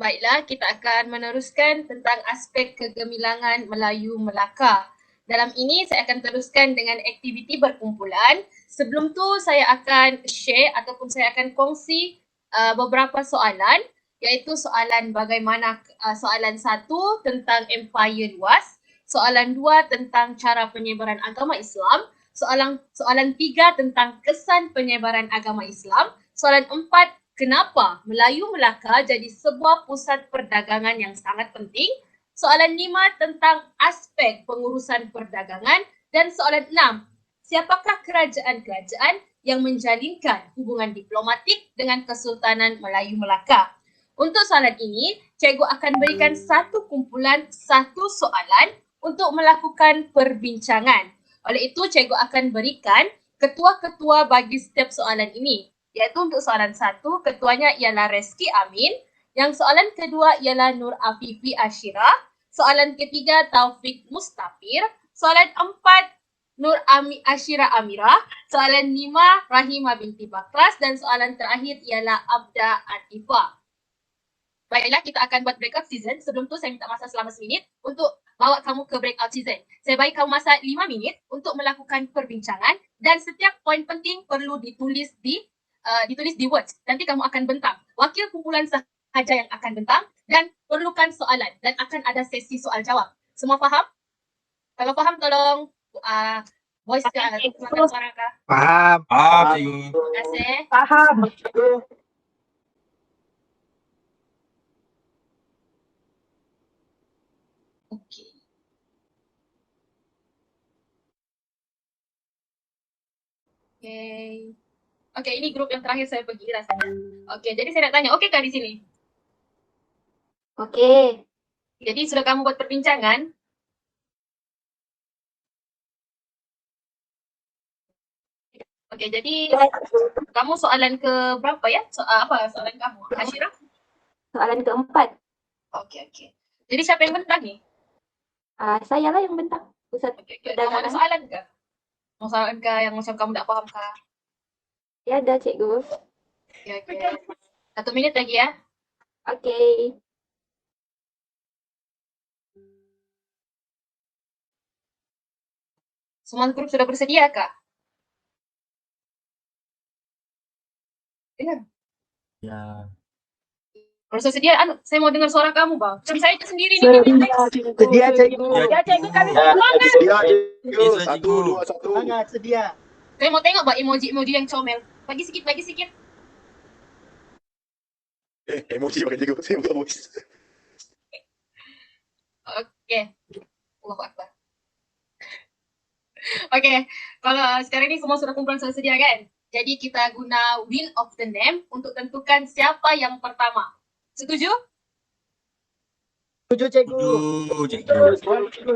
Baiklah, kita akan meneruskan tentang aspek kegemilangan Melayu Melaka. Dalam ini saya akan teruskan dengan aktiviti berkumpulan. Sebelum tu saya akan share ataupun saya akan kongsi beberapa soalan, iaitu soalan bagaimana soalan 1 tentang empire luas, soalan 2 tentang cara penyebaran agama Islam, soalan 3 tentang kesan penyebaran agama Islam, soalan 4 kenapa Melayu Melaka jadi sebuah pusat perdagangan yang sangat penting, soalan 5 tentang aspek pengurusan perdagangan, dan soalan 6 siapakah kerajaan-kerajaan yang menjalinkan hubungan diplomatik dengan Kesultanan Melayu Melaka. Untuk soalan ini, cikgu akan berikan satu kumpulan satu soalan untuk melakukan perbincangan. Oleh itu, cikgu akan berikan ketua-ketua bagi setiap soalan ini. Iaitu untuk soalan 1, ketuanya ialah Reski Amin. Yang soalan kedua ialah Nur Afifi Ashira. Soalan ketiga Taufik Mustafir. Soalan 4 Nur Ashira Amira. Soalan 5 Rahima binti Bakras. Dan soalan terakhir ialah Abda Atifah. Baiklah, kita akan buat breakout season. Sebelum tu saya minta masa selama seminit untuk bawa kamu ke breakout season. Saya bagi kamu masa 5 minit untuk melakukan perbincangan dan setiap poin penting perlu ditulis di words. Nanti kamu akan bentang. Wakil kumpulan sahaja yang akan bentang dan perlukan soalan dan akan ada sesi soal jawab. Semua faham? Kalau faham tolong voice suara kah? Faham. Terima kasih. Faham. Okey. Okay. Okey, ini grup yang terakhir saya pergi rasanya. Okey, jadi saya nak tanya, okey kah di sini? Okey. Jadi sudah kamu buat perbincangan? Okey, jadi kamu soalan ke berapa ya? Apa soalan kamu? Ashira? Soalan keempat. Okey. Jadi siapa yang bentang ni? Saya lah yang bentang. Pusat Okey. Kamu ada soalan ke? Mau soalan ke yang macam kamu tak faham ke? Ya ada cikgu. Okey. 1 minit lagi ya. Okey. Semua grup sudah bersedia kah? Dengar? Ya. Kalau sudah sedia, saya mau dengar suara kamu, Bang. Macam saya sendiri ni. Sedia cikgu. Ya cikgu, kami Sedia cikgu. Bisa, 1, cikgu. 2, 1. Sangat sedia. Saya mau tengok Bang emoji-emoji yang comel. Lagi sikit. Emoji pakai cikgu. Saya buka voice. Okey. Allahu Akbar. Okey, kalau sekarang ni semua sudah kumpulan sudah sedia kan? Jadi kita guna wheel of the name untuk tentukan siapa yang pertama. Setuju? Setuju cikgu. Setuju cikgu.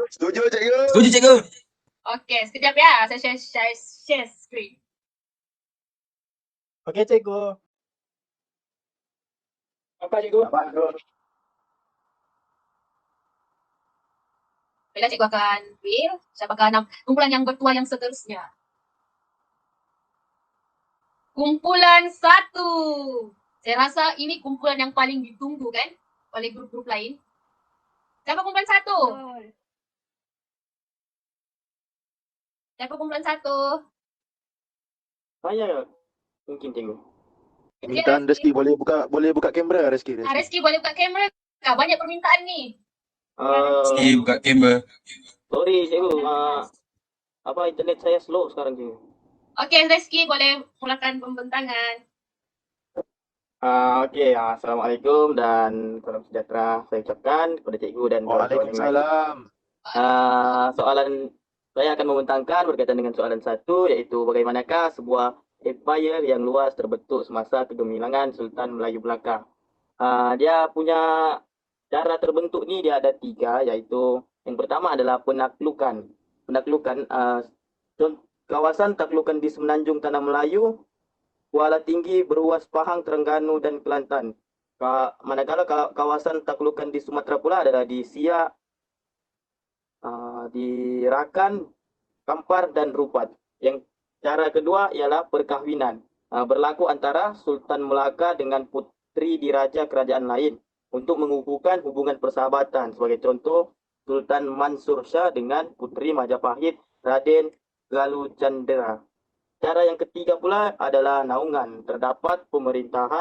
Setuju cikgu. Okey, sekejap ya. Saya share screen. Okey cikgu. Apa cikgu? Bila cikgu akan wheel, siapakah kumpulan yang bertuah yang seterusnya? Kumpulan 1. Saya rasa ini kumpulan yang paling ditunggu kan oleh grup-grup lain. Siapa kumpulan 1? Siapa kumpulan 1? Saya mungkin cikgu. Permintaan Reski boleh buka kamera Reski. Reski boleh buka kamera? Banyak permintaan ni. Reski buka kamera. Sorry cikgu, internet saya slow sekarang cikgu. Okey, Reski boleh mulakan pembentangan. Okey, Assalamualaikum dan salam sejahtera saya ucapkan kepada cikgu dan kawan-kawan yang lain. Waalaikumsalam. Soalan saya akan membentangkan berkaitan dengan soalan 1, iaitu bagaimanakah sebuah empire yang luas terbentuk semasa kegemilangan Sultan Melayu Melaka. Dia punya cara terbentuk ni dia ada 3, iaitu yang pertama adalah penaklukan. Kawasan taklukan di Semenanjung Tanah Melayu, Kuala Tinggi, Beruas, Pahang, Terengganu dan Kelantan. Manakala kawasan taklukan di Sumatera pula adalah di Siak, di Rakan, Kampar dan Rupat. Yang cara kedua ialah perkahwinan. Berlaku antara Sultan Melaka dengan putri diraja kerajaan lain untuk mengukuhkan hubungan persahabatan. Sebagai contoh, Sultan Mansur Shah dengan Putri Majapahit Raden Galuh Chandra. Cara yang ketiga pula adalah naungan. Terdapat pemerintah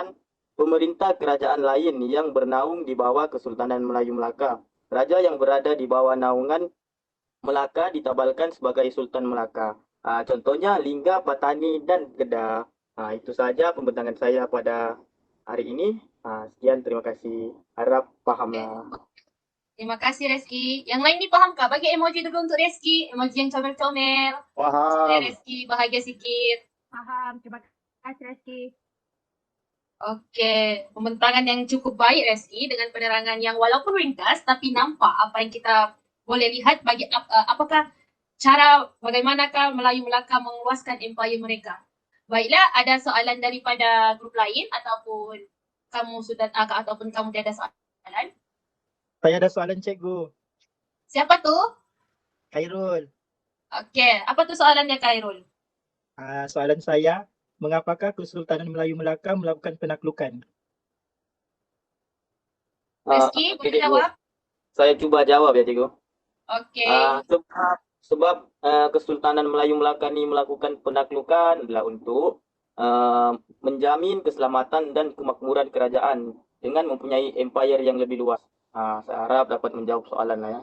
kerajaan lain yang bernaung di bawah Kesultanan Melayu Melaka. Raja yang berada di bawah naungan Melaka ditabalkan sebagai Sultan Melaka. Contohnya Lingga, Patani, dan Kedah. Itu saja pembentangan saya pada hari ini. Sekian, terima kasih. Harap pahamlah. Terima kasih Reski. Yang lain ni faham kah? Bagi emoji dulu untuk Reski. Emoji yang comel-comel. Supaya Faham. Reski bahagia sikit. Faham. Terima kasih Reski. Okey, pembentangan yang cukup baik Reski dengan penerangan yang walaupun ringkas tapi nampak apa yang kita boleh lihat bagi apakah cara bagaimanakah Melayu Melaka mengeluaskan empayar mereka. Baiklah, ada soalan daripada grup lain ataupun kamu sudah ataupun kamu tiada soalan? Saya ada soalan cikgu. Siapa tu? Khairul. Okey, apa tu soalannya Khairul? Soalan saya, mengapakah Kesultanan Melayu Melaka melakukan penaklukan? Reski, Okey, boleh cikgu. jawab? Saya cuba jawab ya, cikgu. Okey. Sebab Kesultanan Melayu Melaka ni melakukan penaklukan adalah untuk menjamin keselamatan dan kemakmuran kerajaan dengan mempunyai empayar yang lebih luas. Saya harap dapat menjawab soalan lah ya.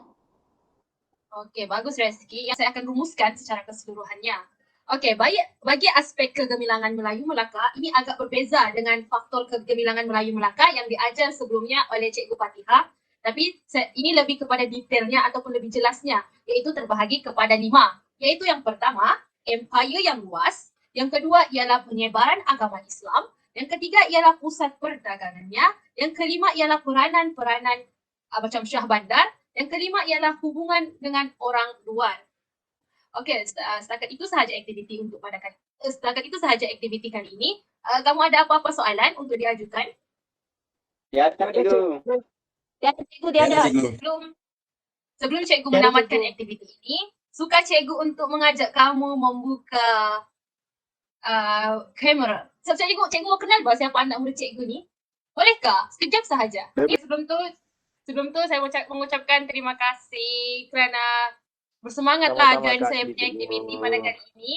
Okey, bagus Reski. Yang saya akan rumuskan secara keseluruhannya. Okey, bagi aspek kegemilangan Melayu Melaka, ini agak berbeza dengan faktor kegemilangan Melayu Melaka yang diajar sebelumnya oleh Cikgu Fatihah. Tapi ini lebih kepada detailnya ataupun lebih jelasnya, iaitu terbahagi kepada 5. Iaitu yang pertama, empayar yang luas. Yang kedua ialah penyebaran agama Islam. Yang ketiga ialah pusat perdagangannya. Yang kelima ialah peranan-peranan macam Syah Bandar. Yang kelima ialah hubungan dengan orang luar. Okey, setakat itu sahaja aktiviti untuk pada kali. Setakat itu sahaja aktiviti kali ini. Kamu ada apa-apa soalan untuk diajukan? Ya, cikgu. Dia ada cikgu, dia ada. Sebelum cikgu Ya, menamatkan cikgu. aktiviti ini, suka cikgu untuk mengajak kamu membuka kamera. Sebab cikgu mau kenal bah siapa anak murid cikgu ni. Bolehkah? Sekejap sahaja. Okay, sebelum tu saya mengucapkan terima kasih kerana bersemangatlah Sama-sama, join Kak saya Siti, punya cikgu. aktiviti pada kali ini.